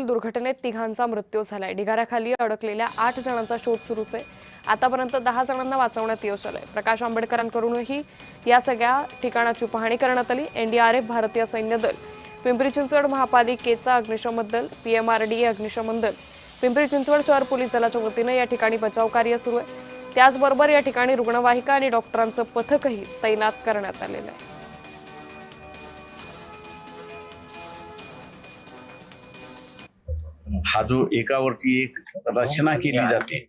दुर्घटनेत तिघांचा मृत्यू झालाय। ढिगाऱ्याखाली अडकलेल्या 8 जणांचा शोध सुरूच आहे। आतापर्यंत 10 जणांना वाचवण्यात यश आलंय। प्रकाश आंबेडकरांकडूनही या सगळ्या ठिकाणाची पाहणी करण्यात आली। एनडीआरएफ, भारतीय सैन्य दल, पिंपरी चिंचवड महापालिकेचा अग्निशमन दल, पीएमआरडीए अग्निशमन दल, पिंपरी चिंचवड शहर पोलीस दलाच्या वतीने या ठिकाणी बचाव कार्य सुरू आहे। त्याचबरोबर या ठिकाणी रुग्णवाहिका आणि डॉक्टरांचं पथकही तैनात करण्यात आलेलं आहे। हा जो एकावरती एक रचना केली जाते,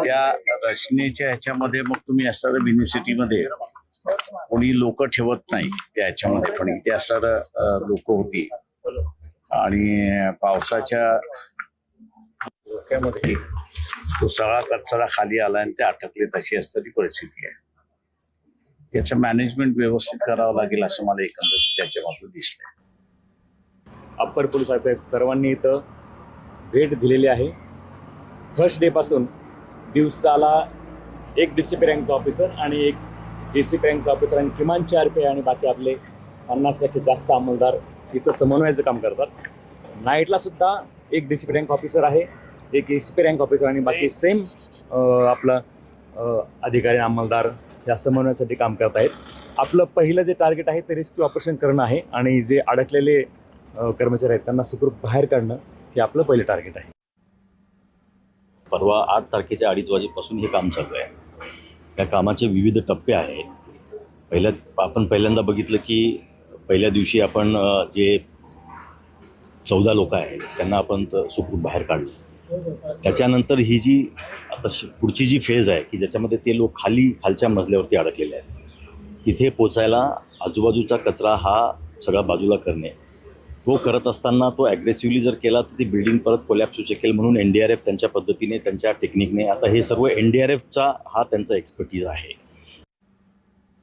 त्या रचनेच्या ह्याच्यामध्ये मग तुम्ही असणारं मिनिसिटीमध्ये कोणी लोक ठेवत नाही त्या ह्याच्यामध्ये, पण इथे असणारं लोक होती आणि पावसाच्या धोक्यामध्ये तो सगळा कचरा खाली आला आणि ते अटकले, तशी असणारी परिस्थिती आहे। याचं मॅनेजमेंट व्यवस्थित करावं लागेल असं मला एकंदरीत त्याच्यामधून दिसतंय। अप्पर पोलीस आयुक्त सर्वांनी इथं भेट दिलेली आहे। फर्स्ट डे पासून दिवसाला एक डीसीपी रँकचा ऑफिसर आणि एक डीसीपी रँकचा ऑफिसर आणि किमान 4 पे आणि बाकी आपले 50 पेक्षा जास्त अंमलदार इथं समन्वयाचं काम करतात। नाईटला सुद्धा एक डीसीपी रँक ऑफिसर आहे, एक एसीपी रँक ऑफिसर आणि बाकी सेम आपलं अधिकारी अंमलदार या समन्वयासाठी काम करत आहेत। आपलं पहिलं जे टार्गेट आहे ते रेस्क्यू ऑपरेशन करणं आहे आणि जे अडकलेले कर्मचारी आहेत त्यांना सुखरूप बाहेर काढणं हे आपलं पहिलं टार्गेट आहे। परवा 8 तारखेच्या 2:30 वाजेपासून हे काम चालू आहे। या कामाचे विविध टप्पे आहेत। आपण पहिल्यांदा बघितलं की पहिल्या दिवशी आपण जे 14 लोक आहेत त्यांना आपण सुखरूप बाहेर काढलं। त्याच्यानंतर ही जी आता पुढची जी फेज आहे की ज्याच्यामध्ये ते लोक खालच्या मजल्यावरती अडकलेले आहेत, तिथे पोचायला आजूबाजूचा कचरा हा सगळा बाजूला करणे, तो करत असताना तो ॲग्रेसिव्हली जर केला तर ती बिल्डिंग परत कोलॅप्स होऊ शकेल। म्हणून एनडीआरएफ त्यांच्या पद्धतीने त्यांच्या टेक्निकने, आता हे सर्व एनडीआरएफचा हा त्यांचा एक्सपर्टीज आहे।